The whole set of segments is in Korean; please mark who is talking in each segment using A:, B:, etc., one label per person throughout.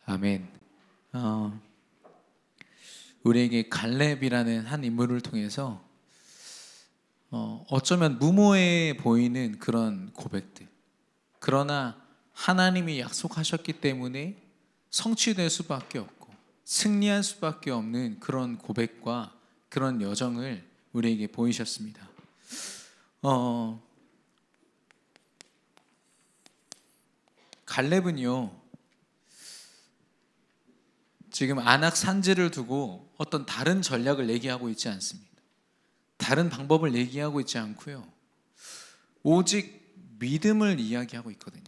A: 아멘. 어, 우리에게 갈렙이라는 한 인물을 통해서 어쩌면 무모해 보이는 그런 고백들, 그러나 하나님이 약속하셨기 때문에 성취될 수밖에 없고 승리할 수밖에 없는 그런 고백과 그런 여정을 우리에게 보이셨습니다. 갈렙은요, 지금 안악 산지를 두고 어떤 다른 전략을 얘기하고 있지 않습니다. 다른 방법을 얘기하고 있지 않고요, 오직 믿음을 이야기하고 있거든요.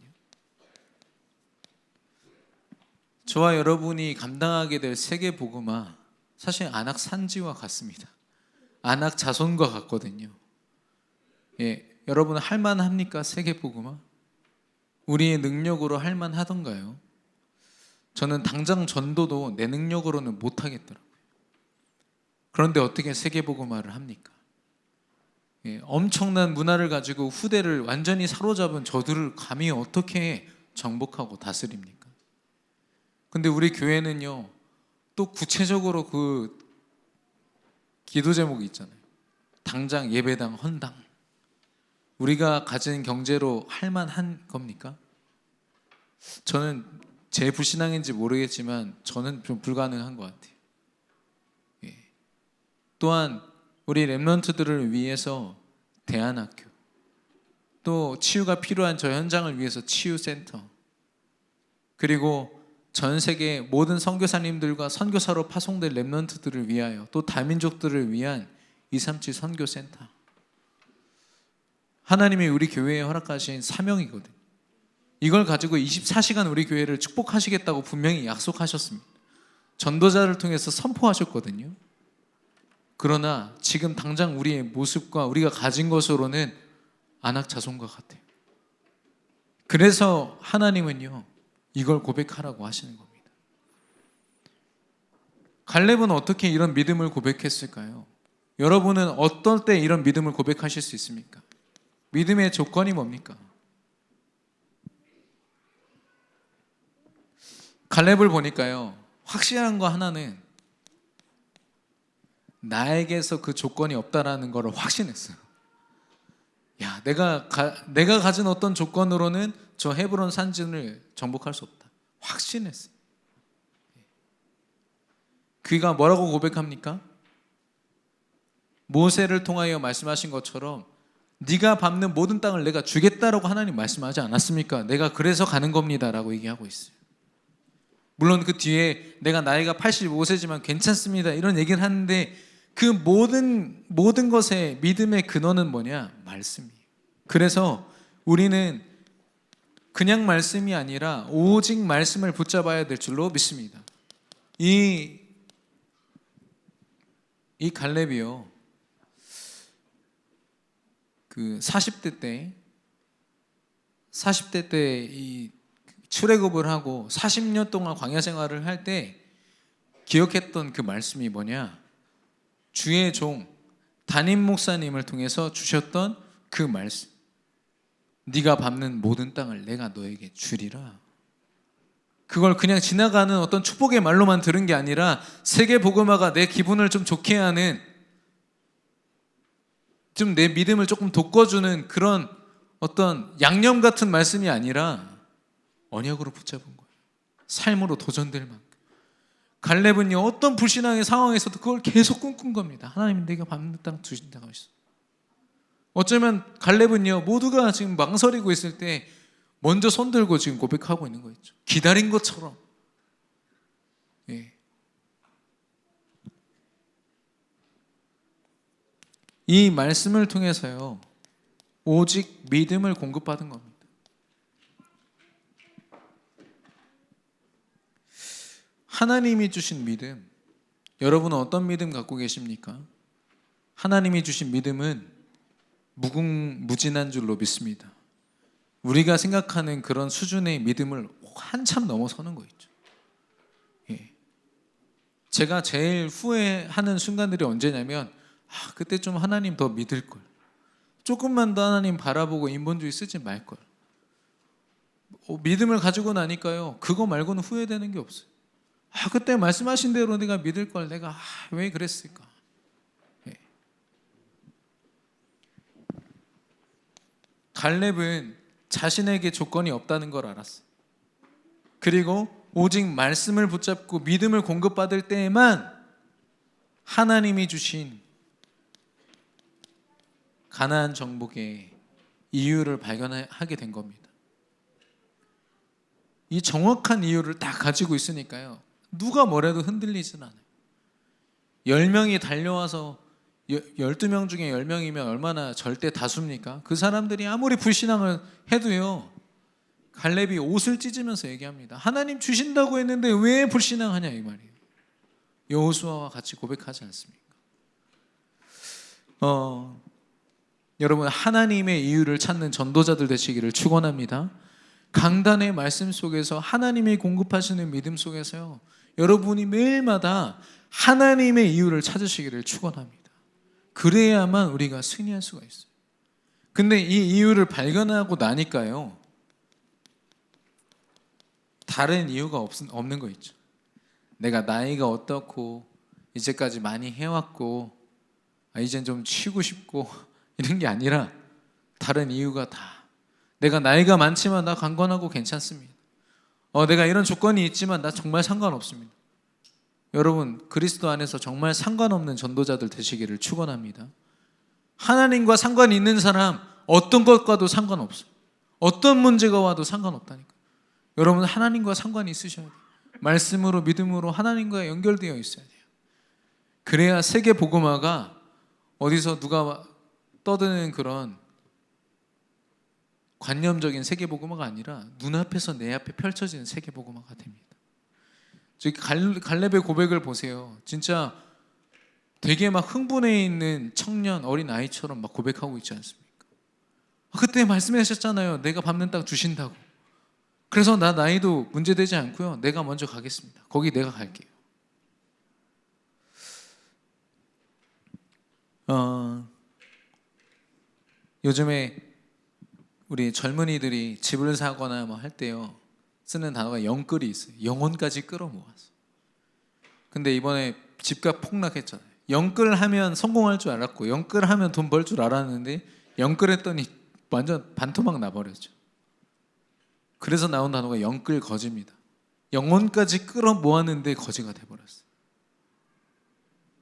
A: 저와 여러분이 감당하게 될 세계 복음화, 사실 안악 산지와 같습니다. 안악 자손과 같거든요. 여러분 할만합니까? 세계 복음화? 우리의 능력으로 할만하던가요? 저는 당장 전도도 내 능력으로는 못하겠더라고요. 그런데 어떻게 세계복음화를 합니까? 엄청난 문화를 가지고 후대를 완전히 사로잡은 저들을 감히 어떻게 정복하고 다스립니까? 근데 우리 교회는요, 또 구체적으로 그 기도 제목이 있잖아요. 당장 예배당 헌당. 우리가 가진 경제로 할만한 겁니까? 저는 제 불신앙인지 모르겠지만 저는 좀 불가능한 것 같아요. 또한 우리 렘넌트들을 위해서 대안학교, 또 치유가 필요한 저 현장을 위해서 치유센터, 그리고 전 세계 모든 선교사님들과 선교사로 파송될 렘넌트들을 위하여 또 다민족들을 위한 237 선교센터, 하나님이 우리 교회에 허락하신 사명이거든요. 이걸 가지고 24시간 우리 교회를 축복하시겠다고 분명히 약속하셨습니다. 전도자를 통해서 선포하셨거든요. 그러나 지금 당장 우리의 모습과 우리가 가진 것으로는 안악 자손과 같아요. 그래서 하나님은요, 이걸 고백하라고 하시는 겁니다. 갈렙은 어떻게 이런 믿음을 고백했을까요? 여러분은 어떨 때 이런 믿음을 고백하실 수 있습니까? 믿음의 조건이 뭡니까? 갈렙을 보니까요, 확실한 거 하나는 나에게서 그 조건이 없다라는 걸 확신했어요. 야, 내가 가진 어떤 조건으로는 저 헤브론 산지를 정복할 수 없다. 확신했어요. 그가 뭐라고 고백합니까? 모세를 통하여 말씀하신 것처럼 네가 밟는 모든 땅을 내가 주겠다라고 하나님 말씀하지 않았습니까? 내가 그래서 가는 겁니다라고 얘기하고 있어요. 물론 그 뒤에 내가 나이가 85세지만 괜찮습니다 이런 얘기를 하는데, 그 모든 것의 믿음의 근원은 뭐냐? 말씀이에요. 그래서 우리는 그냥 말씀이 아니라 오직 말씀을 붙잡아야 될 줄로 믿습니다. 이 갈렙이요, 그 40대 때 이 출애굽을 하고 40년 동안 광야 생활을 할 때 기억했던 그 말씀이 뭐냐? 주의 종 담임 목사님을 통해서 주셨던 그 말씀, 네가 밟는 모든 땅을 내가 너에게 주리라. 그걸 그냥 지나가는 어떤 축복의 말로만 들은 게 아니라 세계 복음화가 내 기분을 좀 좋게 하는, 좀 내 믿음을 조금 돋궈주는 그런 어떤 양념 같은 말씀이 아니라 언약으로 붙잡은 거예요. 삶으로 도전될 만큼. 갈렙은요, 어떤 불신앙의 상황에서도 그걸 계속 꿈꾼 겁니다. 하나님 내가 밟는 땅 주신다고 하셨어. 어쩌면 갈렙은요, 모두가 지금 망설이고 있을 때 먼저 손들고 지금 고백하고 있는 거 있죠. 기다린 것처럼. 이 말씀을 통해서요, 오직 믿음을 공급받은 겁니다. 하나님이 주신 믿음, 여러분은 어떤 믿음 갖고 계십니까? 하나님이 주신 믿음은 무궁무진한 줄로 믿습니다. 우리가 생각하는 그런 수준의 믿음을 한참 넘어서는 거 있죠. 제가 제일 후회하는 순간들이 언제냐면, 그때 좀 하나님 더 믿을 걸, 조금만 더 하나님 바라보고 인본주의 쓰지 말 걸, 믿음을 가지고 나니까요, 그거 말고는 후회되는 게 없어요. 그때 말씀하신 대로 내가 믿을 걸 내가 왜 그랬을까. 예. 갈렙은 자신에게 조건이 없다는 걸 알았어요. 그리고 오직 말씀을 붙잡고 믿음을 공급받을 때에만 하나님이 주신 가나안 정복의 이유를 발견하게 된 겁니다. 이 정확한 이유를 다 가지고 있으니까요, 누가 뭐래도 흔들리진 않아요. 10명이 달려와서 12명 중에 10명이면 얼마나 절대 다수입니까? 그 사람들이 아무리 불신앙을 해도요, 갈렙이 옷을 찢으면서 얘기합니다. 하나님 주신다고 했는데 왜 불신앙하냐, 이 말이에요. 여호수아와 같이 고백하지 않습니까? 여러분, 하나님의 이유를 찾는 전도자들 되시기를 축원합니다. 강단의 말씀 속에서 하나님이 공급하시는 믿음 속에서요, 여러분이 매일마다 하나님의 이유를 찾으시기를 축원합니다. 그래야만 우리가 승리할 수가 있어요. 근데 이 이유를 발견하고 나니까요, 다른 이유가 없는 거 있죠. 내가 나이가 어떻고 이제까지 많이 해왔고 이젠 좀 쉬고 싶고 이런 게 아니라 다른 이유가 다, 내가 나이가 많지만 나 강건하고 괜찮습니다. 내가 이런 조건이 있지만 나 정말 상관없습니다. 여러분, 그리스도 안에서 정말 상관없는 전도자들 되시기를 축원합니다. 하나님과 상관이 있는 사람, 어떤 것과도 상관없어요. 어떤 문제가 와도 상관없다니까. 여러분, 하나님과 상관이 있으셔야 돼요. 말씀으로, 믿음으로 하나님과 연결되어 있어야 돼요. 그래야 세계 복음화가 어디서 누가 떠드는 그런 관념적인 세계 복음화가 아니라 눈앞에서 내 앞에 펼쳐지는 세계 복음화가 됩니다. 갈렙의 고백을 보세요. 진짜 되게 막 흥분해 있는 청년, 어린 아이처럼 막 고백하고 있지 않습니까? 그때 말씀하셨잖아요. 내가 밟는 땅 주신다고. 그래서 나 나이도 문제되지 않고요, 내가 먼저 가겠습니다. 거기 내가 갈게요. 요즘에 우리 젊은이들이 집을 사거나 뭐 할 때요, 쓰는 단어가 영끌이 있어요. 영혼까지 끌어모아서. 근데 이번에 집값 폭락했잖아요. 영끌하면 성공할 줄 알았고, 영끌하면 돈 벌 줄 알았는데 영끌했더니 완전 반토막 나버렸죠. 그래서 나온 단어가 영끌 거지입니다. 영혼까지 끌어모았는데 거지가 돼버렸어요.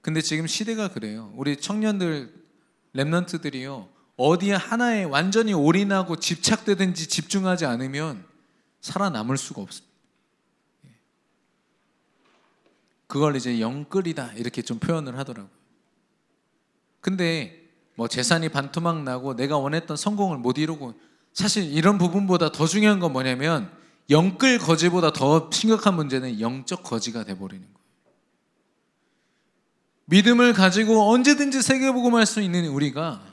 A: 근데 지금 시대가 그래요. 우리 청년들, 랩런트들이요, 어디에 하나에 완전히 올인하고 집착되든지 집중하지 않으면 살아남을 수가 없습니다. 그걸 이제 영끌이다 이렇게 좀 표현을 하더라고요. 근데 뭐 재산이 반토막 나고 내가 원했던 성공을 못 이루고, 사실 이런 부분보다 더 중요한 건 뭐냐면, 영끌 거지보다 더 심각한 문제는 영적 거지가 돼버리는 거예요. 믿음을 가지고 언제든지 세계복음할 수 있는 우리가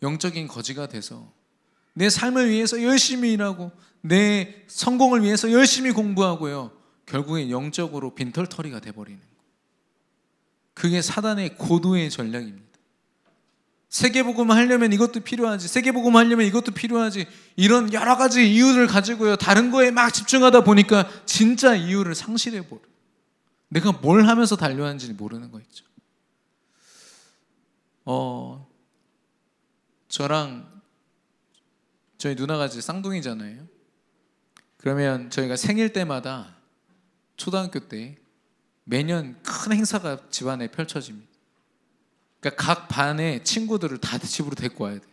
A: 영적인 거지가 돼서 내 삶을 위해서 열심히 일하고 내 성공을 위해서 열심히 공부하고요, 결국엔 영적으로 빈털터리가 돼버리는 거예요. 그게 사단의 고도의 전략입니다. 세계복음 하려면 이것도 필요하지, 세계복음 하려면 이것도 필요하지, 이런 여러 가지 이유를 가지고요, 다른 거에 막 집중하다 보니까 진짜 이유를 상실해버려. 내가 뭘 하면서 달려왔는지 모르는 거 있죠. 저랑 저희 누나가 이제 쌍둥이잖아요. 그러면 저희가 생일 때마다 초등학교 때 매년 큰 행사가 집안에 펼쳐집니다. 그러니까 각 반의 친구들을 다 집으로 데리고 와야 돼요.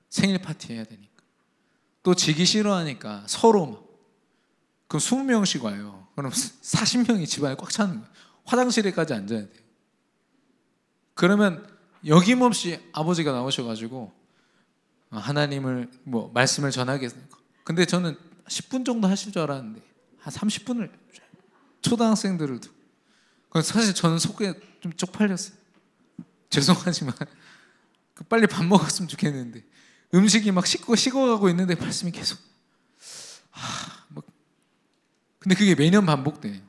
A: 생일 파티 해야 되니까. 또 지기 싫어하니까 서로 막, 그럼 20명씩 와요. 그럼 40명이 집안에 꽉 차는 거예요. 화장실에까지 앉아야 돼요. 그러면 여김없이 아버지가 나오셔가지고 하나님을 뭐 말씀을 전하겠습니까? 근데 저는 10분 정도 하실 줄 알았는데 한 30분을 초등학생들을 두고, 사실 저는 속에 좀 쪽팔렸어요. 죄송하지만 빨리 밥 먹었으면 좋겠는데 음식이 막 식어가고 있는데 말씀이 계속 근데 그게 매년 반복돼요.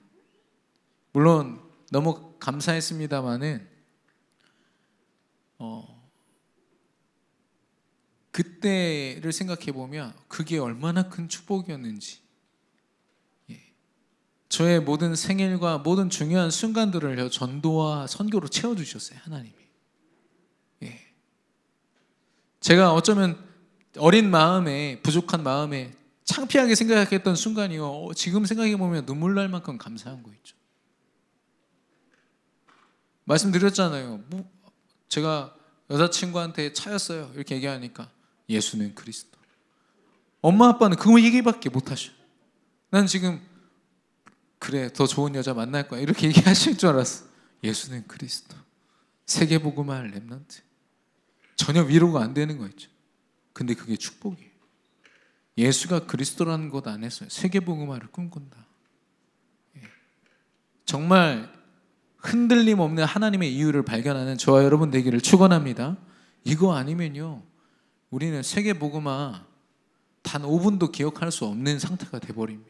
A: 물론 너무 감사했습니다마는 그때를 생각해 보면 그게 얼마나 큰 축복이었는지. 저의 모든 생일과 모든 중요한 순간들을 전도와 선교로 채워주셨어요, 하나님이. 제가 어쩌면 어린 마음에, 부족한 마음에 창피하게 생각했던 순간이요, 지금 생각해 보면 눈물 날 만큼 감사한 거 있죠. 말씀드렸잖아요. 제가 여자친구한테 차였어요 이렇게 얘기하니까 예수는 그리스도. 엄마 아빠는 그 얘기밖에 못 하셔. 난 지금 그래 더 좋은 여자 만날 거야 이렇게 얘기하실 줄 알았어. 예수는 그리스도. 세계복음화 렘넌트. 전혀 위로가 안 되는 거 있죠. 근데 그게 축복이에요. 예수가 그리스도라는 것 안에서 세계복음화를 꿈꾼다. 정말 흔들림 없는 하나님의 이유를 발견하는 저와 여러분 되기를 축원합니다. 이거 아니면요 우리는 세계복음화 단 5분도 기억할 수 없는 상태가 돼버립니다.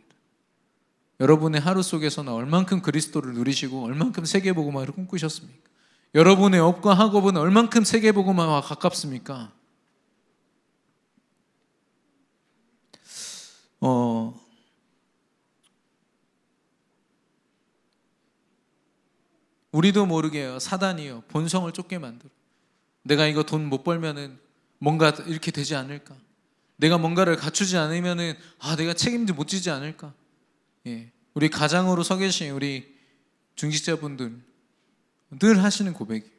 A: 여러분의 하루 속에서는 얼만큼 그리스도를 누리시고 얼만큼 세계복음화를 꿈꾸셨습니까? 여러분의 업과 학업은 얼만큼 세계복음화와 가깝습니까? 우리도 모르게 사단이요 본성을 쫓게 만들어. 내가 이거 돈 못 벌면은 뭔가 이렇게 되지 않을까? 내가 뭔가를 갖추지 않으면은 내가 책임도 못 지지 않을까? 우리 가장으로 서 계신 우리 중직자분들 늘 하시는 고백이에요.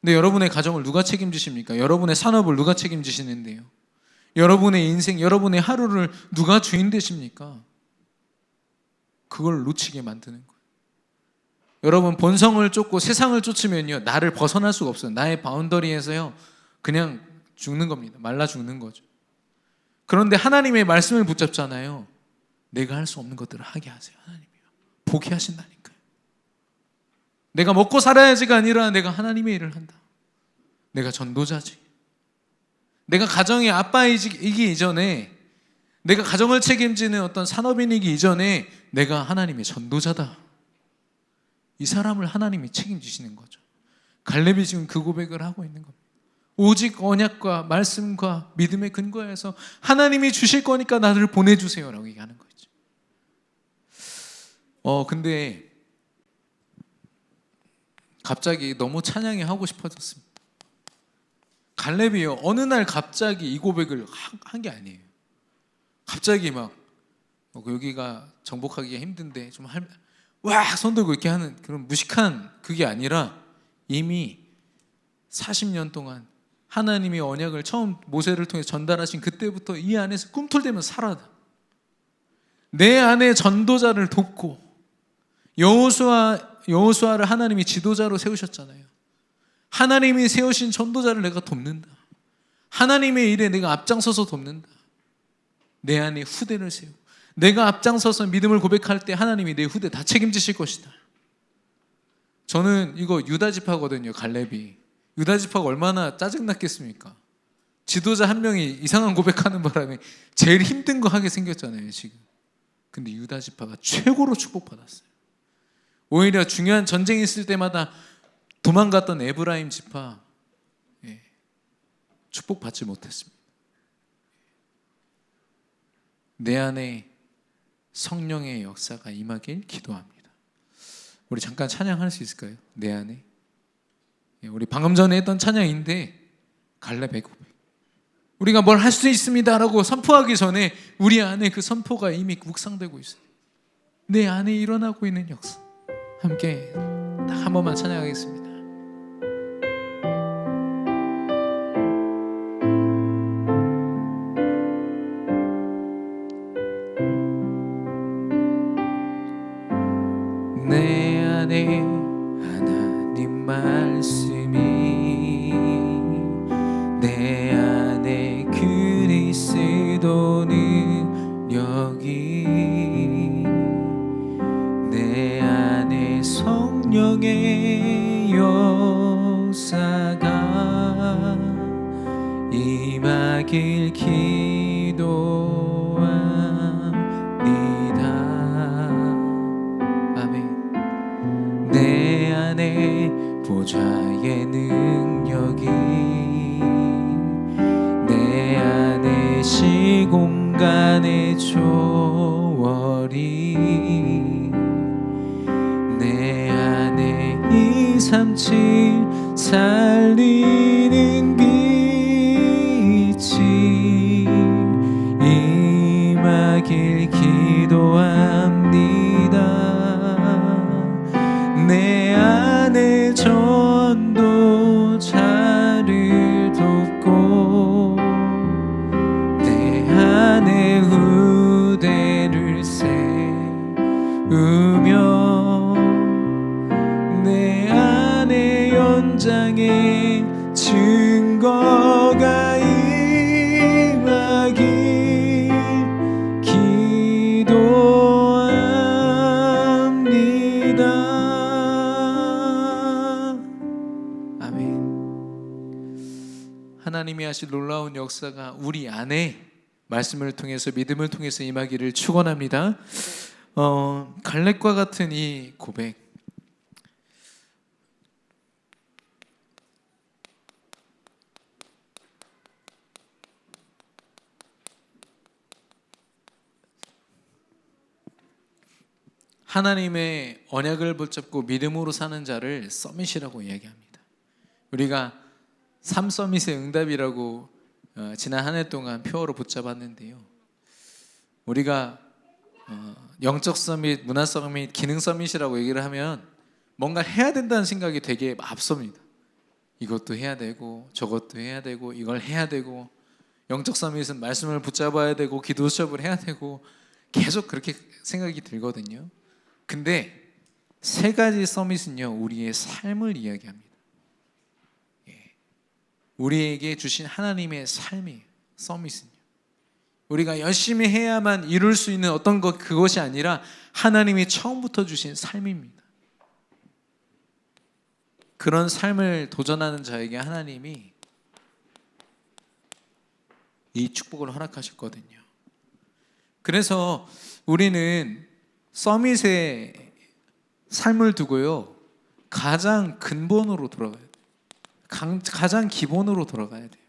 A: 근데 여러분의 가정을 누가 책임지십니까? 여러분의 산업을 누가 책임지시는데요? 여러분의 인생, 여러분의 하루를 누가 주인 되십니까? 그걸 놓치게 만드는 거예요. 여러분 본성을 쫓고 세상을 쫓으면요 나를 벗어날 수가 없어요. 나의 바운더리에서요 그냥 죽는 겁니다. 말라 죽는 거죠. 그런데 하나님의 말씀을 붙잡잖아요. 내가 할 수 없는 것들을 하게 하세요. 하나님이요. 포기하신다니까요. 내가 먹고 살아야지가 아니라 내가 하나님의 일을 한다. 내가 전도자지. 내가 가정의 아빠이기 이전에, 내가 가정을 책임지는 어떤 산업인이기 이전에 내가 하나님의 전도자다. 이 사람을 하나님이 책임지시는 거죠. 갈렙이 지금 그 고백을 하고 있는 겁니다. 오직 언약과 말씀과 믿음의 근거에서 하나님이 주실 거니까 나를 보내주세요 라고 얘기하는 거죠. 근데 갑자기 너무 찬양이 하고 싶어졌습니다. 갈렙이요 어느 날 갑자기 이 고백을 한 게 아니에요. 갑자기 막 여기가 정복하기가 힘든데 좀 손 들고 이렇게 하는 그런 무식한 그게 아니라 이미 40년 동안 하나님의 언약을 처음 모세를 통해 전달하신 그때부터 이 안에서 꿈틀대면서 살아다. 내 안에 전도자를 돕고 여호수아를 하나님이 지도자로 세우셨잖아요. 하나님이 세우신 전도자를 내가 돕는다. 하나님의 일에 내가 앞장서서 돕는다. 내 안에 후대를 세우고 내가 앞장서서 믿음을 고백할 때 하나님이 내 후대 다 책임지실 것이다. 저는 이거 유다 지파거든요. 갈렙이 유다 지파가 얼마나 짜증났겠습니까? 지도자 한 명이 이상한 고백하는 바람에 제일 힘든 거 하게 생겼잖아요 지금. 근데 유다 지파가 최고로 축복받았어요. 오히려 중요한 전쟁이 있을 때마다 도망갔던 에브라임 지파 축복받지 못했습니다. 내 안에 성령의 역사가 임하길 기도합니다. 우리 잠깐 찬양할 수 있을까요? 내 안에. 우리 방금 전에 했던 찬양인데 갈렙의 고백. 우리가 뭘 할 수 있습니다라고 선포하기 전에 우리 안에 그 선포가 이미 묵상되고 있어요. 내 안에 일어나고 있는 역사. 함께 딱 한 번만 찬양하겠습니다. 내 안에 하나님 말씀이 내 안에 그리스도 능력이 내 안에 성령의 역사가 임하길 기도합니다. 아멘. 내 안에 보좌의 능력이 내 내 안에 237 살리는 빛이 임하길 기도합니다. 내 안에 전도자를 돕고 내 안에 후대를 세우며 내 안에 연장의 증거가 임하길 기도합니다. 아멘. 하나님이 하실 놀라운 역사가 우리 안에 말씀을 통해서 믿음을 통해서 임하기를 축원합니다. 갈렙과 같은 이 고백, 하나님의 언약을 붙잡고 믿음으로 사는 자를 서밋이라고 이야기합니다. 우리가 3서밋의 응답이라고 지난 한 해 동안 표어로 붙잡았는데요, 우리가 영적 서밋, 문화 서밋, 기능 서밋이라고 얘기를 하면 뭔가 해야 된다는 생각이 되게 앞섭니다. 이것도 해야 되고 저것도 해야 되고 이걸 해야 되고, 영적 서밋은 말씀을 붙잡아야 되고 기도 수업을 해야 되고 계속 그렇게 생각이 들거든요. 근데 세 가지 서밋은요, 우리의 삶을 이야기합니다. 우리에게 주신 하나님의 삶이에요. 서밋은요, 우리가 열심히 해야만 이룰 수 있는 어떤 것, 그것이 아니라 하나님이 처음부터 주신 삶입니다. 그런 삶을 도전하는 자에게 하나님이 이 축복을 허락하셨거든요. 그래서 우리는 서밋의 삶을 두고요, 가장 근본으로 돌아가야 돼요. 가장 기본으로 돌아가야 돼요.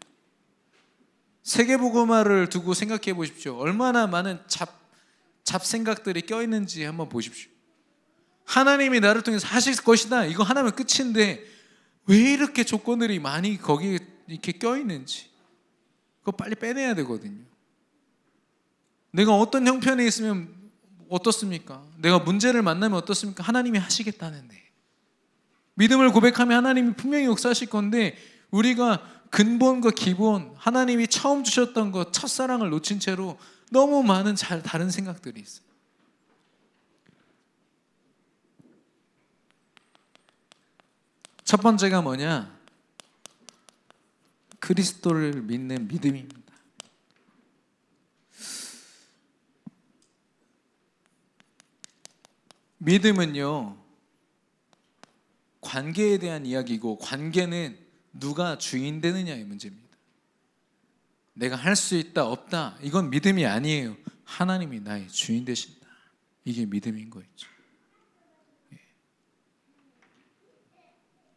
A: 세계복음화를 두고 생각해 보십시오. 얼마나 많은 잡생각들이 껴있는지 한번 보십시오. 하나님이 나를 통해서 하실 것이다, 이거 하나면 끝인데 왜 이렇게 조건들이 많이 거기에 이렇게 껴있는지, 그거 빨리 빼내야 되거든요. 내가 어떤 형편에 있으면 어떻습니까? 내가 문제를 만나면 어떻습니까? 하나님이 하시겠다는데, 믿음을 고백하면 하나님이 분명히 역사하실 건데, 우리가 근본과 기본, 하나님이 처음 주셨던 것, 첫사랑을 놓친 채로 너무 많은 다른 생각들이 있어요. 첫 번째가 뭐냐? 그리스도를 믿는 믿음입니다. 믿음은요, 관계에 대한 이야기고, 관계는 누가 주인 되느냐의 문제입니다. 내가 할 수 있다 없다, 이건 믿음이 아니에요. 하나님이 나의 주인 되신다, 이게 믿음인 거죠.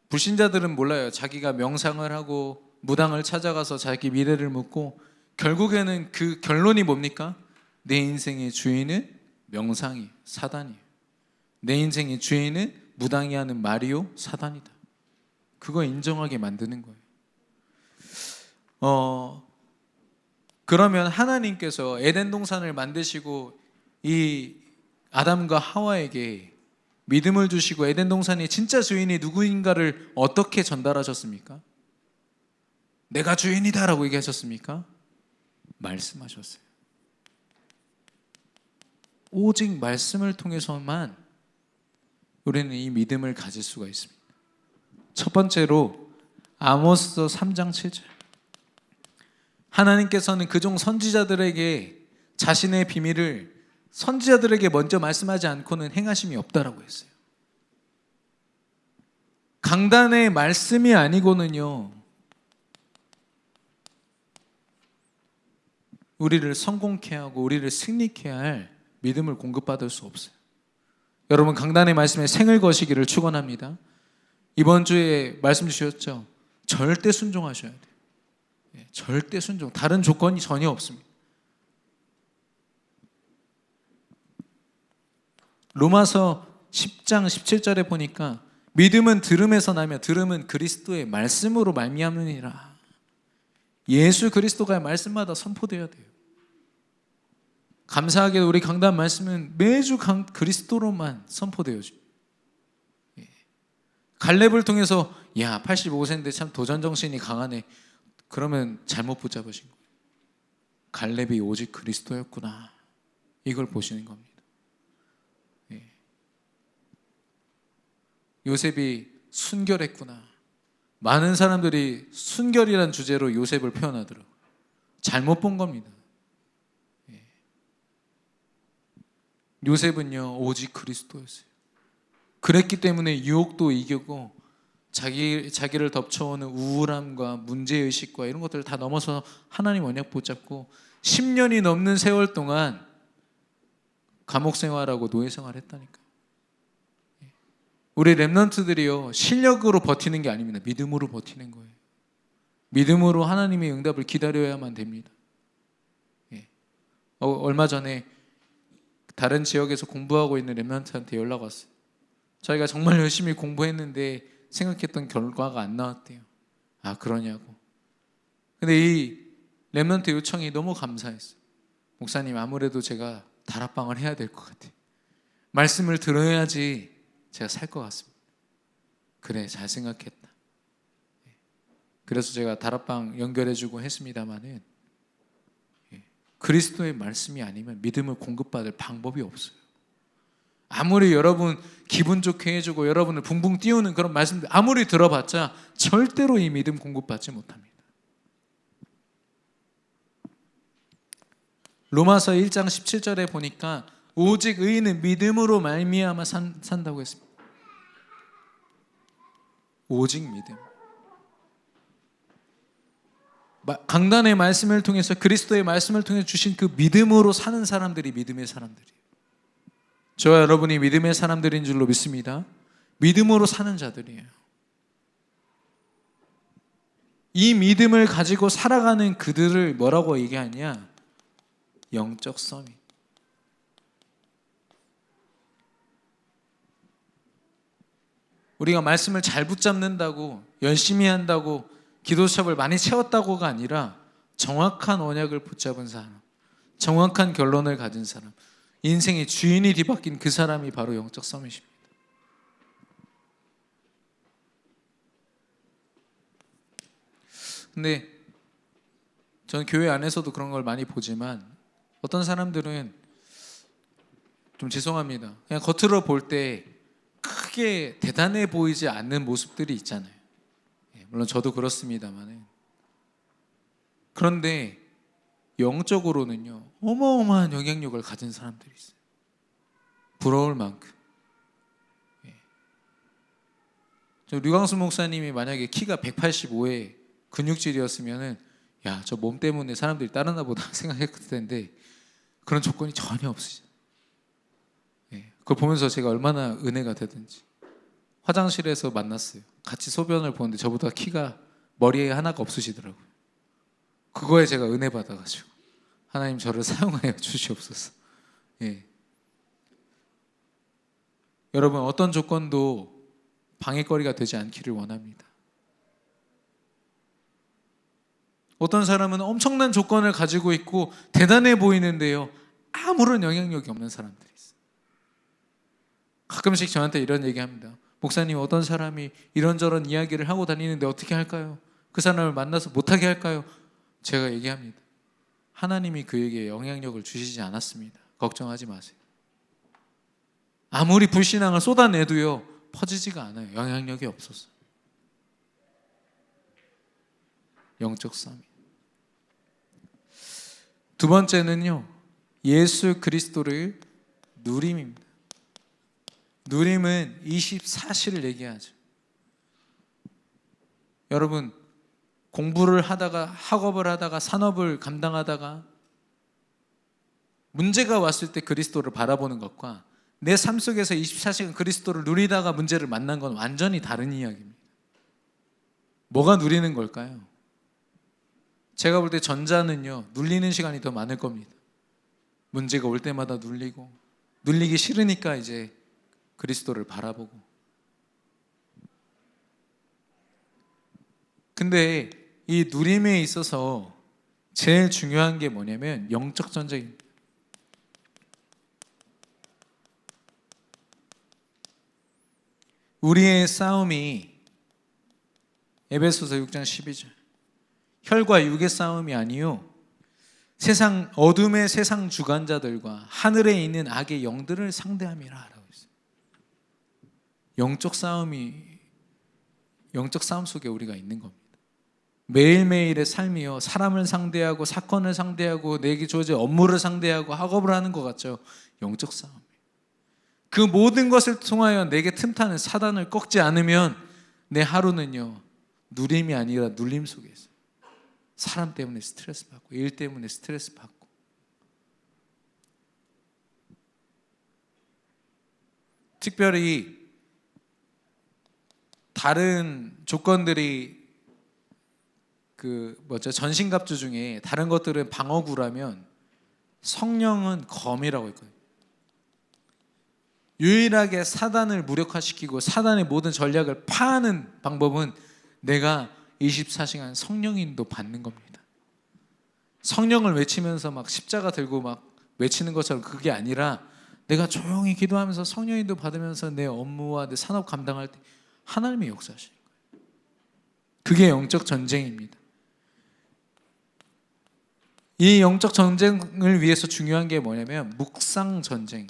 A: 불신자들은 몰라요. 자기가 명상을 하고 무당을 찾아가서 자기 미래를 묻고 결국에는 그 결론이 뭡니까? 내 인생의 주인은 명상이 사단이에요. 내 인생의 주인은 무당이 하는 마리오 사단이다. 그거 인정하게 만드는 거예요. 그러면 하나님께서 에덴 동산을 만드시고 이 아담과 하와에게 믿음을 주시고 에덴 동산의 진짜 주인이 누구인가를 어떻게 전달하셨습니까? 내가 주인이다 라고 얘기하셨습니까? 말씀하셨어요. 오직 말씀을 통해서만 우리는 이 믿음을 가질 수가 있습니다. 첫 번째로 아모스 3장 7절, 하나님께서는 그종 선지자들에게 자신의 비밀을 선지자들에게 먼저 말씀하지 않고는 행하심이 없다라고 했어요. 강단의 말씀이 아니고는요, 우리를 성공케 하고 우리를 승리케 할 믿음을 공급받을 수 없어요. 여러분, 강단의 말씀에 생을 거시기를 축원합니다. 이번 주에 말씀 주셨죠? 절대 순종하셔야 돼요. 절대 순종, 다른 조건이 전혀 없습니다. 로마서 10장 17절에 보니까 믿음은 들음에서 나며 들음은 그리스도의 말씀으로 말미암느니라. 예수 그리스도가 말씀마다 선포되어야 돼요. 감사하게 우리 강단 말씀은 매주 그리스도로만 선포되어져. 갈렙을 통해서 85세인데 참 도전정신이 강하네. 그러면 잘못 붙잡으신 거예요. 갈렙이 오직 그리스도였구나. 이걸 보시는 겁니다. 요셉이 순결했구나. 많은 사람들이 순결이란 주제로 요셉을 표현하더라고요. 잘못 본 겁니다. 요셉은요 오직 그리스도였어요. 그랬기 때문에 유혹도 이기고 자기를 덮쳐오는 우울함과 문제의식과 이런 것들을 다 넘어서 하나님 언약 붙잡고 10년이 넘는 세월 동안 감옥 생활하고 노예 생활했다니까요. 우리 렘넌트들이요 실력으로 버티는 게 아닙니다. 믿음으로 버티는 거예요. 믿음으로 하나님의 응답을 기다려야만 됩니다. 얼마 전에 다른 지역에서 공부하고 있는 렘넌트한테 연락 왔어요. 자기가 정말 열심히 공부했는데 생각했던 결과가 안 나왔대요. 아 그러냐고. 근데 이 렘넌트 요청이 너무 감사했어요. 목사님 아무래도 제가 다락방을 해야 될 것 같아요. 말씀을 들어야지 제가 살 것 같습니다. 그래 잘 생각했다. 그래서 제가 다락방 연결해주고 했습니다마는 그리스도의 말씀이 아니면 믿음을 공급받을 방법이 없어요. 아무리 여러분 기분 좋게 해주고 여러분을 붕붕 띄우는 그런 말씀들 아무리 들어봤자 절대로 이 믿음 공급받지 못합니다. 로마서 1장 17절에 보니까 오직 의인은 믿음으로 말미암아 산다고 했습니다. 오직 믿음. 강단의 말씀을 통해서 그리스도의 말씀을 통해 주신 그 믿음으로 사는 사람들이 믿음의 사람들이에요. 저와 여러분이 믿음의 사람들인 줄로 믿습니다. 믿음으로 사는 자들이에요. 이 믿음을 가지고 살아가는 그들을 뭐라고 얘기하냐? 영적 서밋. 우리가 말씀을 잘 붙잡는다고 열심히 한다고 기도첩을 많이 채웠다고가 아니라 정확한 언약을 붙잡은 사람, 정확한 결론을 가진 사람, 인생의 주인이 뒤바뀐 그 사람이 바로 영적 서밋입니다. 근데 저는 교회 안에서도 그런 걸 많이 보지만 어떤 사람들은 좀 죄송합니다. 그냥 겉으로 볼 때 크게 대단해 보이지 않는 모습들이 있잖아요. 물론 저도 그렇습니다만 그런데 영적으로는요 어마어마한 영향력을 가진 사람들이 있어요. 부러울 만큼. 저 류광수 목사님이 만약에 키가 185에 근육질이었으면은 야, 저 몸 때문에 사람들이 따르나 보다 생각했을 텐데 그런 조건이 전혀 없으시죠. 그걸 보면서 제가 얼마나 은혜가 되든지. 화장실에서 만났어요. 같이 소변을 보는데 저보다 키가 머리에 하나가 없으시더라고요. 그거에 제가 은혜 받아가지고 하나님 저를 사용하여 주시옵소서. 여러분 어떤 조건도 방해거리가 되지 않기를 원합니다. 어떤 사람은 엄청난 조건을 가지고 있고 대단해 보이는데요 아무런 영향력이 없는 사람들이 있어요. 가끔씩 저한테 이런 얘기합니다. 목사님 어떤 사람이 이런저런 이야기를 하고 다니는데 어떻게 할까요? 그 사람을 만나서 못하게 할까요? 제가 얘기합니다. 하나님이 그에게 영향력을 주시지 않았습니다. 걱정하지 마세요. 아무리 불신앙을 쏟아내도요 퍼지지가 않아요. 영향력이 없어서. 영적 싸움. 두 번째는요 예수 그리스도를 누림입니다. 누림은 24시를 얘기하죠. 여러분 공부를 하다가 학업을 하다가 산업을 감당하다가 문제가 왔을 때 그리스도를 바라보는 것과 내 삶 속에서 24시간 그리스도를 누리다가 문제를 만난 건 완전히 다른 이야기입니다. 뭐가 누리는 걸까요? 제가 볼 때 전자는요 눌리는 시간이 더 많을 겁니다. 문제가 올 때마다 눌리고 눌리기 싫으니까 이제 그리스도를 바라보고. 근데 이 누림에 있어서 제일 중요한 게 뭐냐면 영적 전쟁입니다. 우리의 싸움이 에베소서 6장 12절 혈과 육의 싸움이 아니요 세상 어둠의 세상 주관자들과 하늘에 있는 악의 영들을 상대함이라 라고 했어요. 영적 싸움 속에 우리가 있는 겁니다. 매일매일의 삶이요 사람을 상대하고 사건을 상대하고 내게 주어진 업무를 상대하고 학업을 하는 것 같죠. 영적 싸움. 그 모든 것을 통하여 내게 틈타는 사단을 꺾지 않으면 내 하루는요 누림이 아니라 눌림 속에 있어요. 사람 때문에 스트레스 받고 일 때문에 스트레스 받고. 특별히 다른 조건들이 전신갑주 중에 다른 것들은 방어구라면 성령은 검이라고 했거든요. 유일하게 사단을 무력화시키고 사단의 모든 전략을 파하는 방법은 내가 24시간 성령인도 받는 겁니다. 성령을 외치면서 막 십자가 들고 막 외치는 것처럼 그게 아니라 내가 조용히 기도하면서 성령인도 받으면서 내 업무와 내 산업 감당할 때 하나님의 역사하시는 거예요. 그게 영적 전쟁입니다. 이 영적 전쟁을 위해서 중요한 게 뭐냐면 묵상 전쟁.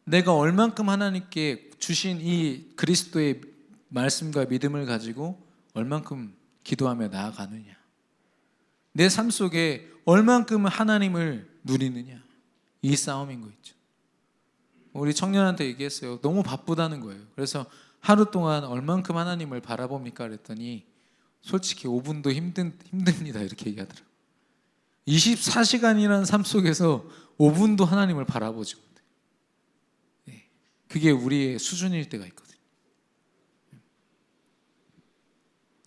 A: 내가 얼만큼 하나님께 주신 이 그리스도의 말씀과 믿음을 가지고 얼만큼 기도하며 나아가느냐, 내 삶 속에 얼만큼 하나님을 누리느냐, 이 싸움인 거 있죠. 우리 청년한테 얘기했어요. 너무 바쁘다는 거예요. 그래서 하루 동안 얼만큼 하나님을 바라봅니까? 그랬더니 솔직히 5분도 힘듭니다 이렇게 얘기하더라고요. 24시간이라는 삶 속에서 5분도 하나님을 바라보지 못해요. 그게 우리의 수준일 때가 있거든요.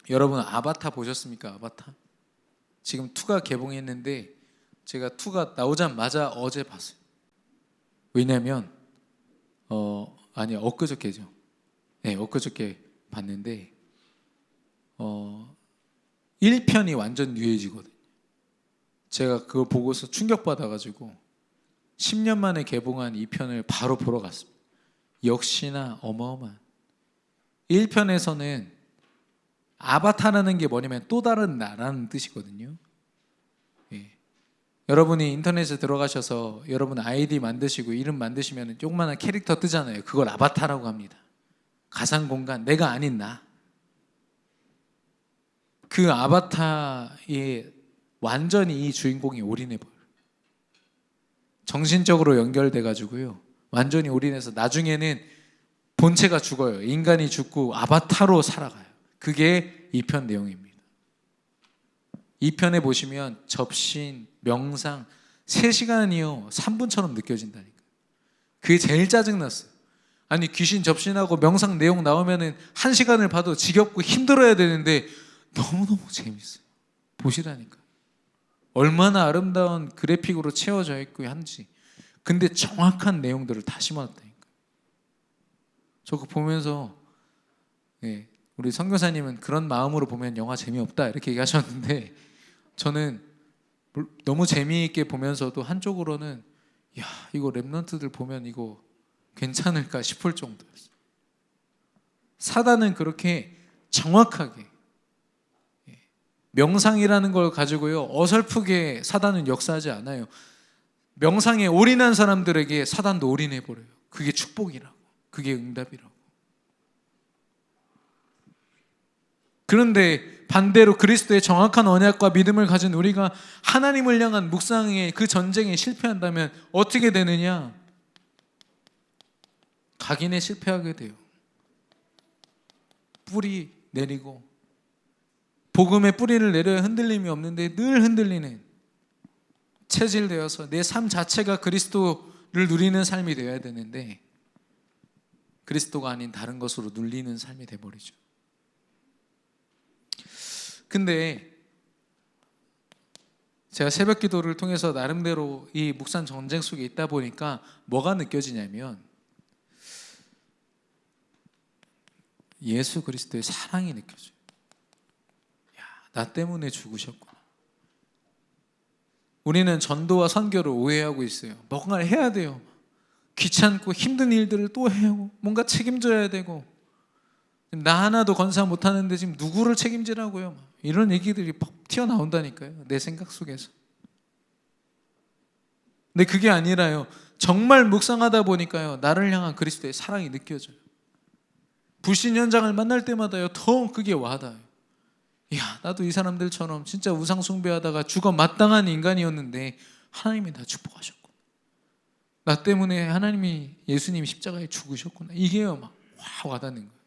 A: 여러분 아바타 보셨습니까? 아바타? 지금 2가 개봉했는데 제가 2가 나오자마자 어제 봤어요. 왜냐면 엊그저께죠. 네, 엊그저께 봤는데 1편이 완전 뉴해지거든요. 제가 그걸 보고서 충격받아가지고 10년 만에 개봉한 2편을 바로 보러 갔습니다. 역시나 어마어마한. 1편에서는 아바타라는 게 뭐냐면 또 다른 나라는 뜻이거든요. 예. 여러분이 인터넷에 들어가셔서 여러분 아이디 만드시고 이름 만드시면 조그마한 캐릭터 뜨잖아요. 그걸 아바타라고 합니다. 가상 공간, 내가 아닌 나. 그 아바타에 완전히 이 주인공이 올인해버려요. 정신적으로 연결돼가지고요. 완전히 올인해서 나중에는 본체가 죽어요. 인간이 죽고 아바타로 살아가요. 그게 2편 내용입니다. 2편에 보시면 접신, 명상 3시간이요 3분처럼 느껴진다니까요. 그게 제일 짜증났어요. 아니 귀신 접신하고 명상 내용 나오면은 1시간을 봐도 지겹고 힘들어야 되는데 너무너무 재밌어요. 보시라니까. 얼마나 아름다운 그래픽으로 채워져 있고 한지. 근데 정확한 내용들을 다 심어놨다니까. 저 그거 보면서 우리 선교사님은 그런 마음으로 보면 영화 재미없다 이렇게 얘기하셨는데 저는 너무 재미있게 보면서도 한쪽으로는 야 이거 랩런트들 보면 이거 괜찮을까 싶을 정도였어요. 사단은 그렇게 정확하게 명상이라는 걸 가지고요 어설프게 사단은 역사하지 않아요. 명상에 올인한 사람들에게 사단도 올인해버려요. 그게 축복이라고, 그게 응답이라고. 그런데 반대로 그리스도의 정확한 언약과 믿음을 가진 우리가 하나님을 향한 묵상의 그 전쟁에 실패한다면 어떻게 되느냐? 각인에 실패하게 돼요. 뿌리 내리고 복음의 뿌리를 내려야 흔들림이 없는데 늘 흔들리는 체질되어서 내 삶 자체가 그리스도를 누리는 삶이 되어야 되는데 그리스도가 아닌 다른 것으로 눌리는 삶이 돼버리죠. 근데 제가 새벽 기도를 통해서 나름대로 이 묵상 전쟁 속에 있다 보니까 뭐가 느껴지냐면 예수 그리스도의 사랑이 느껴져요. 야, 나 때문에 죽으셨구나. 우리는 전도와 선교를 오해하고 있어요. 뭔가를 해야 돼요. 귀찮고 힘든 일들을 또 해야 하고 뭔가 책임져야 되고, 나 하나도 건사 못하는데 지금 누구를 책임지라고요? 이런 얘기들이 퍽 튀어나온다니까요, 내 생각 속에서. 근데 그게 아니라요, 정말 묵상하다 보니까요, 나를 향한 그리스도의 사랑이 느껴져요. 불신 현장을 만날 때마다요, 더 그게 와닿아요. 야, 나도 이 사람들처럼 진짜 우상 숭배하다가 죽어 마땅한 인간이었는데 하나님이 나 축복하셨고, 나 때문에 하나님이, 예수님이 십자가에 죽으셨구나. 이게요, 막 와닿는 거예요.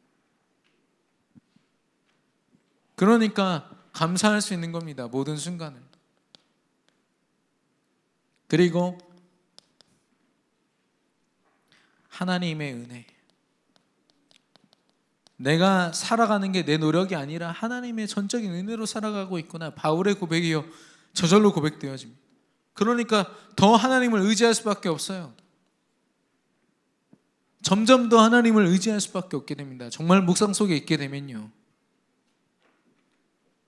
A: 그러니까 감사할 수 있는 겁니다, 모든 순간을. 그리고 하나님의 은혜, 내가 살아가는 게 내 노력이 아니라 하나님의 전적인 은혜로 살아가고 있구나. 바울의 고백이요, 저절로 고백되어집니다. 그러니까 더 하나님을 의지할 수밖에 없어요. 점점 더 하나님을 의지할 수밖에 없게 됩니다, 정말 묵상 속에 있게 되면요.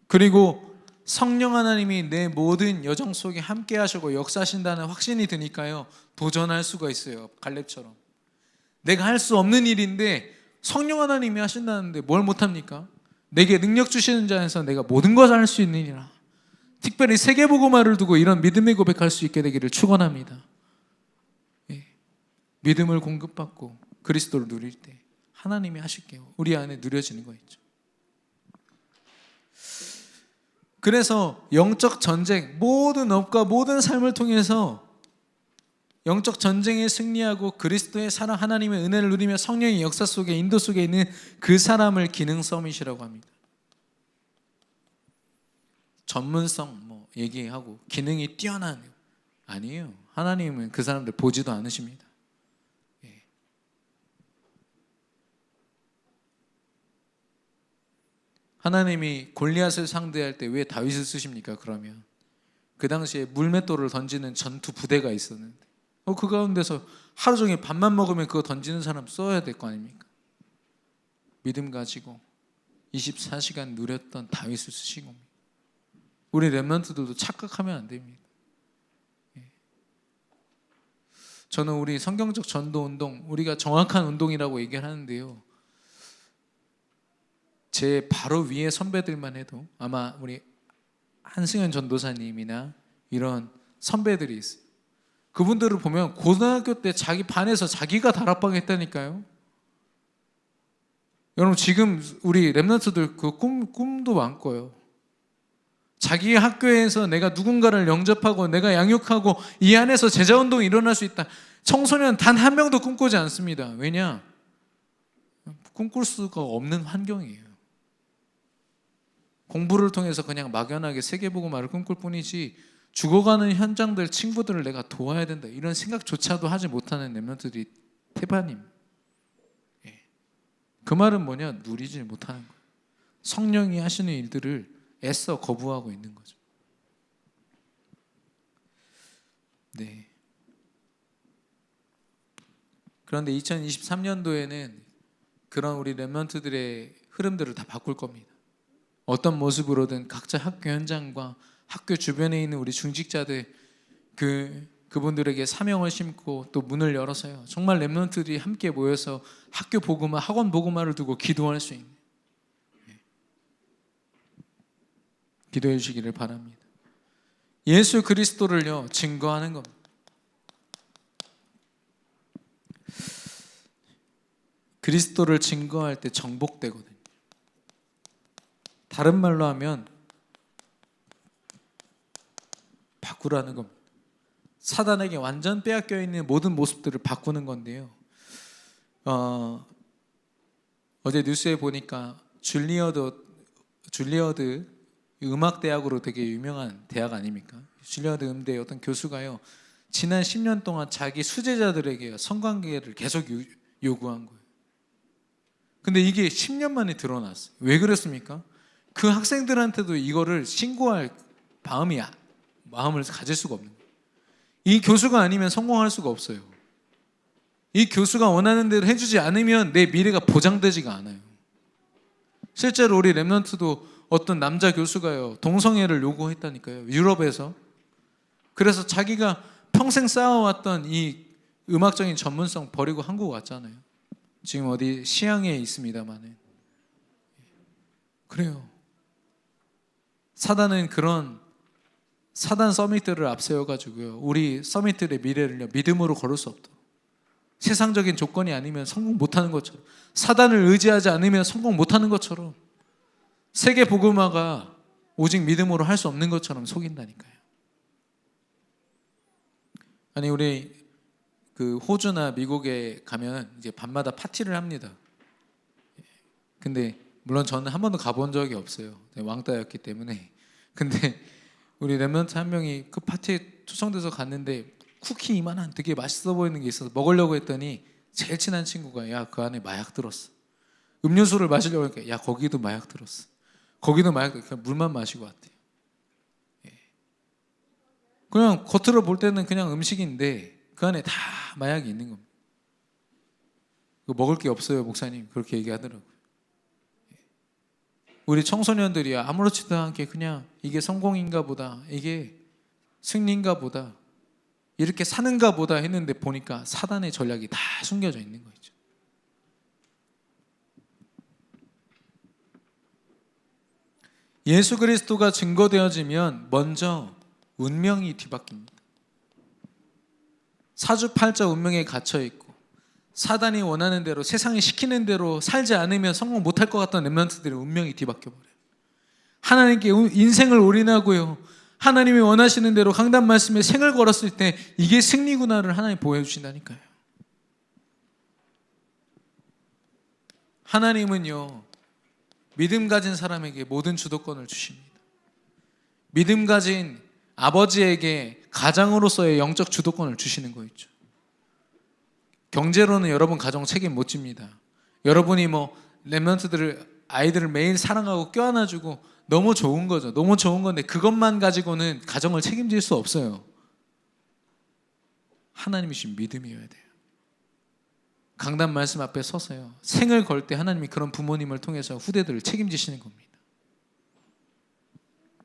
A: 그리고 성령 하나님이 내 모든 여정 속에 함께 하시고 역사하신다는 확신이 드니까요, 도전할 수가 있어요. 갈렙처럼 내가 할 수 없는 일인데 성령 하나님이 하신다는데 뭘 못합니까? 내게 능력 주시는 자에서 내가 모든 것을 할 수 있느니라. 특별히 세계복음화를 두고 이런 믿음의 고백할 수 있게 되기를 축원합니다. 믿음을 공급받고 그리스도를 누릴 때 하나님이 하실게요, 우리 안에 누려지는 거 있죠. 그래서 영적 전쟁, 모든 업과 모든 삶을 통해서 영적 전쟁에 승리하고 그리스도의 사랑, 하나님의 은혜를 누리며 성령의 역사 속에, 인도 속에 있는 그 사람을 기능 서밋이라고 합니다. 전문성 얘기하고 기능이 뛰어난, 아니에요. 하나님은 그 사람들 보지도 않으십니다. 하나님이 골리앗을 상대할 때 왜 다윗을 쓰십니까? 그러면 그 당시에 물맷돌을 던지는 전투 부대가 있었는데 그 가운데서 하루 종일 밥만 먹으면 그거 던지는 사람 써야 될 거 아닙니까? 믿음 가지고 24시간 누렸던 다윗을 쓰신 겁니다. 우리 렘넌트들도 착각하면 안 됩니다. 저는 우리 성경적 전도 운동, 우리가 정확한 운동이라고 얘기를 하는데요, 제 바로 위에 선배들만 해도 아마 우리 한승현 전도사님이나 이런 선배들이 있어요. 그분들을 보면 고등학교 때 자기 반에서 자기가 다락방 했다니까요. 여러분, 지금 우리 렘넌트들 그 꿈도 많고요. 자기 학교에서 내가 누군가를 영접하고 내가 양육하고 이 안에서 제자운동이 일어날 수 있다. 청소년 단 한 명도 꿈꾸지 않습니다. 왜냐? 꿈꿀 수가 없는 환경이에요. 공부를 통해서 그냥 막연하게 세계복음화를 꿈꿀 뿐이지 죽어가는 현장들, 친구들을 내가 도와야 된다, 이런 생각조차도 하지 못하는 렘넌트들이 태반임. 그 말은 뭐냐? 누리지 못하는 거예요. 성령이 하시는 일들을 애써 거부하고 있는 거죠. 네. 그런데 2023년도에는 그런 우리 렘넌트들의 흐름들을 다 바꿀 겁니다. 어떤 모습으로든 각자 학교 현장과 학교 주변에 있는 우리 중직자들, 그분들에게 사명을 심고 또 문을 열어서요, 정말 렘넌트들이 함께 모여서 학교 복음화, 학원 복음화를 두고 기도할 수 있는, 기도해 주시기를 바랍니다. 예수 그리스도를요 증거하는 겁니다. 그리스도를 증거할 때 정복되거든요. 다른 말로 하면 바꾸라는 겁니다. 사단에게 완전 빼앗겨 있는 모든 모습들을 바꾸는 건데요. 어제 뉴스에 보니까 줄리어드 음악대학으로 되게 유명한 대학 아닙니까? 줄리어드 음대 어떤 교수가요, 지난 10년 동안 자기 수제자들에게 성관계를 계속 요구한 거예요. 근데 이게 10년 만에 드러났어요. 왜 그랬습니까? 그 학생들한테도 이거를 신고할 마음이 마음을 가질 수가 없는 거예요. 이 교수가 아니면 성공할 수가 없어요. 이 교수가 원하는 대로 해주지 않으면 내 미래가 보장되지가 않아요. 실제로 우리 렘넌트도 어떤 남자 교수가요, 동성애를 요구했다니까요, 유럽에서. 그래서 자기가 평생 쌓아왔던 이 음악적인 전문성 버리고 한국 왔잖아요. 지금 어디 시향에 있습니다만은. 그래요. 사단은 그런 사단 서밋들을 앞세워가지고요, 우리 서밋들의 미래를 믿음으로 걸을 수 없다. 세상적인 조건이 아니면 성공 못하는 것처럼, 사단을 의지하지 않으면 성공 못하는 것처럼, 세계 복음화가 오직 믿음으로 할 수 없는 것처럼 속인다니까요. 아니, 우리 그 호주나 미국에 가면 이제 밤마다 파티를 합니다. 근데 물론 저는 한 번도 가본 적이 없어요. 왕따였기 때문에. 근데 우리 렘넌트 한 명이 그 파티에 초청돼서 갔는데 쿠키 이만한 되게 맛있어 보이는 게 있어서 먹으려고 했더니 제일 친한 친구가, 야, 그 안에 마약 들었어. 음료수를 마시려고 하니까, 야, 거기도 마약 들었어. 거기도 마약 들었어. 그냥 물만 마시고 왔대요. 그냥 겉으로 볼 때는 그냥 음식인데 그 안에 다 마약이 있는 겁니다. 먹을 게 없어요, 목사님. 그렇게 얘기하더라고요. 우리 청소년들이 아무렇지도 않게 그냥 이게 성공인가 보다, 이게 승리인가 보다, 이렇게 사는가 보다 했는데 보니까 사단의 전략이 다 숨겨져 있는 거죠. 예수 그리스도가 증거되어지면 먼저 운명이 뒤바뀝니다. 사주팔자 운명에 갇혀 있고 사단이 원하는 대로, 세상이 시키는 대로 살지 않으면 성공 못할 것 같던 렘넌트들의 운명이 뒤바뀌어 버려요. 하나님께 인생을 올인하고요, 하나님이 원하시는 대로 강단 말씀에 생을 걸었을 때 이게 승리구나를 하나님 보여주신다니까요. 하나님은요, 믿음 가진 사람에게 모든 주도권을 주십니다. 믿음 가진 아버지에게 가장으로서의 영적 주도권을 주시는 거 있죠. 경제로는 여러분 가정 책임 못 집니다. 여러분이 렘넌트들을, 아이들을 매일 사랑하고 껴안아주고 너무 좋은 거죠. 너무 좋은 건데 그것만 가지고는 가정을 책임질 수 없어요. 하나님이신 믿음이어야 돼요. 강단 말씀 앞에 서서요, 생을 걸 때 하나님이 그런 부모님을 통해서 후대들을 책임지시는 겁니다.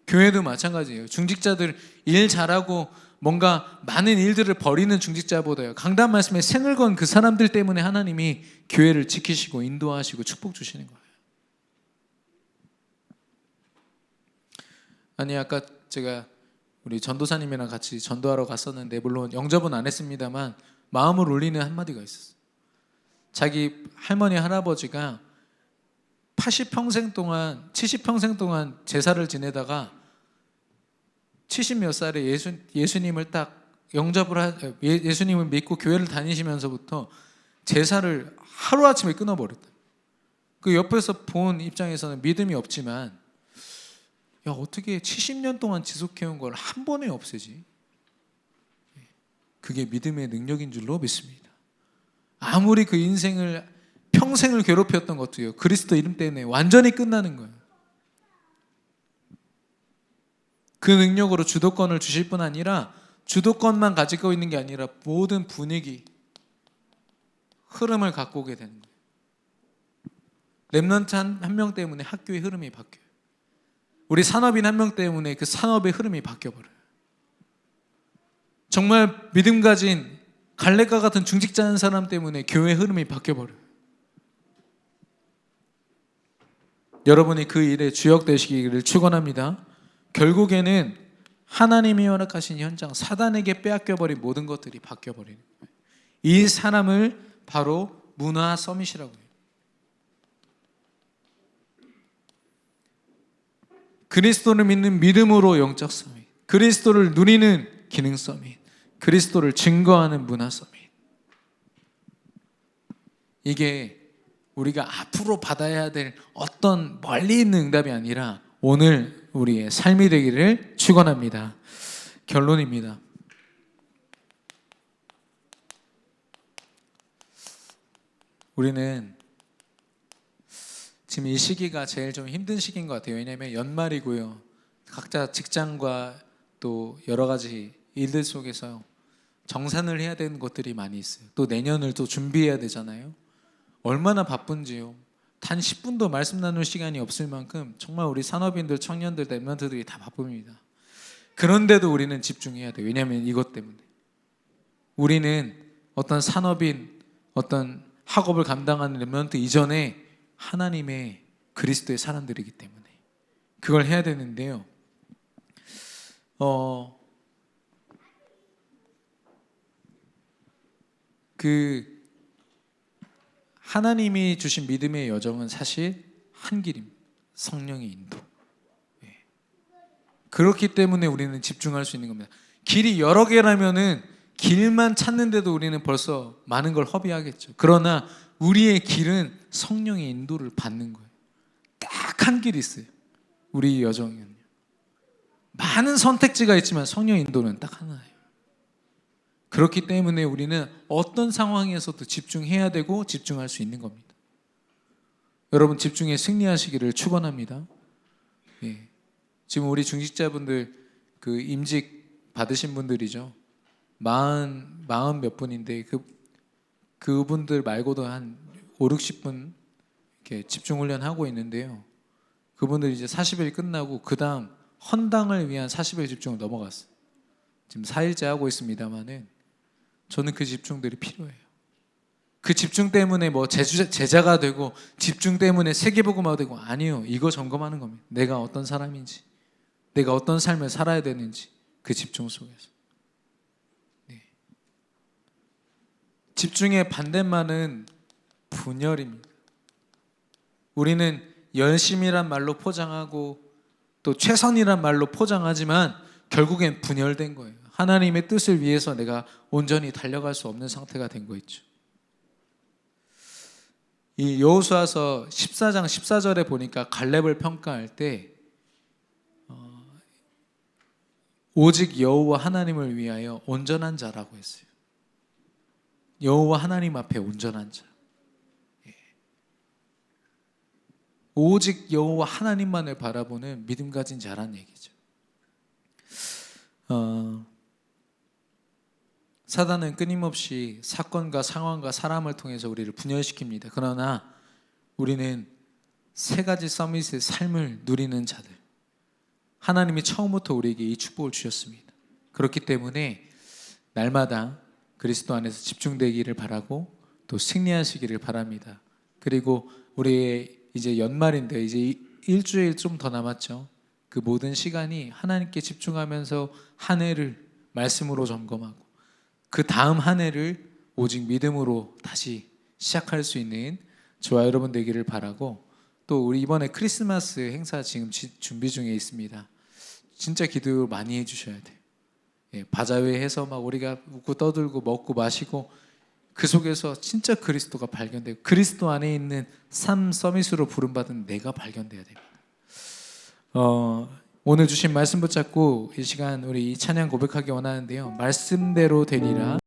A: 교회도 마찬가지예요. 중직자들 일 잘하고 뭔가 많은 일들을 벌이는 중직자보다요, 강단 말씀에 생을 건 그 사람들 때문에 하나님이 교회를 지키시고 인도하시고 축복 주시는 거예요. 아니, 아까 제가 우리 전도사님이랑 같이 전도하러 갔었는데, 물론 영접은 안 했습니다만 마음을 울리는 한마디가 있었어요. 자기 할머니 할아버지가 80평생 동안 70평생 동안 제사를 지내다가 70몇 살에 예수님을 딱 예수님을 믿고 교회를 다니시면서부터 제사를 하루아침에 끊어버렸다. 그 옆에서 본 입장에서는 믿음이 없지만, 야, 어떻게 70년 동안 지속해온 걸 한 번에 없애지? 그게 믿음의 능력인 줄로 믿습니다. 아무리 그 인생을 평생을 괴롭혔던 것도요, 그리스도 이름 때문에 완전히 끝나는 거예요. 그 능력으로 주도권을 주실 뿐 아니라, 주도권만 가지고 있는 게 아니라 모든 분위기, 흐름을 갖고 오게 되는 거예요. 렘넌트 한 명 때문에 학교의 흐름이 바뀌어요. 우리 산업인 한 명 때문에 그 산업의 흐름이 바뀌어버려요. 정말 믿음 가진 갈렙과 같은 중직자 한 사람 때문에 교회의 흐름이 바뀌어버려요. 여러분이 그 일에 주역되시기를 축원합니다. 결국에는 하나님이 허락하신 현장, 사단에게 빼앗겨버린 모든 것들이 바뀌어버리는 거예요. 이 사람을 바로 문화 서밋이라고 해요. 그리스도를 믿는 믿음으로 영적 서밋, 그리스도를 누리는 기능 서밋, 그리스도를 증거하는 문화 서밋. 이게 우리가 앞으로 받아야 될 어떤 멀리 있는 응답이 아니라 오늘 우리의 삶이 되기를 축원합니다. 결론입니다. 우리는 지금 이 시기가 제일 좀 힘든 시기인 것 같아요. 왜냐하면 연말이고요, 각자 직장과 또 여러 가지 일들 속에서 정산을 해야 되는 것들이 많이 있어요. 또 내년을 또 준비해야 되잖아요. 얼마나 바쁜지요. 단 10분도 말씀 나눌 시간이 없을 만큼 정말 우리 산업인들, 청년들, 랩런트들이 다 바쁩니다. 그런데도 우리는 집중해야 돼요. 왜냐하면 이것 때문에 우리는 어떤 산업인, 어떤 학업을 감당하는 랩런트 이전에 하나님의 그리스도의 사람들이기 때문에 그걸 해야 되는데요. 하나님이 주신 믿음의 여정은 사실 한 길입니다. 성령의 인도. 그렇기 때문에 우리는 집중할 수 있는 겁니다. 길이 여러 개라면은 길만 찾는데도 우리는 벌써 많은 걸 허비하겠죠. 그러나 우리의 길은 성령의 인도를 받는 거예요. 딱 한 길이 있어요. 우리 여정은요. 많은 선택지가 있지만 성령의 인도는 딱 하나예요. 그렇기 때문에 우리는 어떤 상황에서도 집중해야 되고 집중할 수 있는 겁니다. 여러분 집중에 승리하시기를 축원합니다. 예. 지금 우리 중직자분들 그 임직 받으신 분들이죠. 40 몇 분인데 그분들 말고도 한 5, 60분 이렇게 집중 훈련 하고 있는데요. 그분들 이제 40일 끝나고 그 다음 헌당을 위한 40일 집중을 넘어갔어요. 지금 4일째 하고 있습니다만은 저는 그 집중들이 필요해요. 그 집중 때문에 뭐 제자가 되고 집중 때문에 세계복음화가 되고 아니요. 이거 점검하는 겁니다. 내가 어떤 사람인지, 내가 어떤 삶을 살아야 되는지 그 집중 속에서. 네. 집중의 반대말은 분열입니다. 우리는 열심이란 말로 포장하고 또 최선이란 말로 포장하지만 결국엔 분열된 거예요. 하나님의 뜻을 위해서 내가 온전히 달려갈 수 없는 상태가 된 거 있죠. 이 여호수아서 14장 14절에 보니까 갈렙을 평가할 때 오직 여호와 하나님을 위하여 온전한 자라고 했어요. 여호와 하나님 앞에 온전한 자. 오직 여호와 하나님만을 바라보는 믿음 가진 자라는 얘기죠. 사단은 끊임없이 사건과 상황과 사람을 통해서 우리를 분열시킵니다. 그러나 우리는 세 가지 서밋의 삶을 누리는 자들, 하나님이 처음부터 우리에게 이 축복을 주셨습니다. 그렇기 때문에 날마다 그리스도 안에서 집중되기를 바라고 또 승리하시기를 바랍니다. 그리고 우리의 이제 연말인데 이제 일주일 좀 더 남았죠. 그 모든 시간이 하나님께 집중하면서 한 해를 말씀으로 점검하고 그 다음 한 해를 오직 믿음으로 다시 시작할 수 있는 저와 여러분 되기를 바라고, 또 우리 이번에 크리스마스 행사 지금 준비 중에 있습니다. 진짜 기도 많이 해주셔야 돼요. 예, 바자회 해서 막 우리가 웃고 떠들고 먹고 마시고 그 속에서 진짜 그리스도가 발견되고 그리스도 안에 있는 삶 서밋으로 부름받은 내가 발견돼야 됩니다. 오늘 주신 말씀 붙잡고 이 시간 우리 찬양 고백하기 원하는데요. 말씀대로 되리라.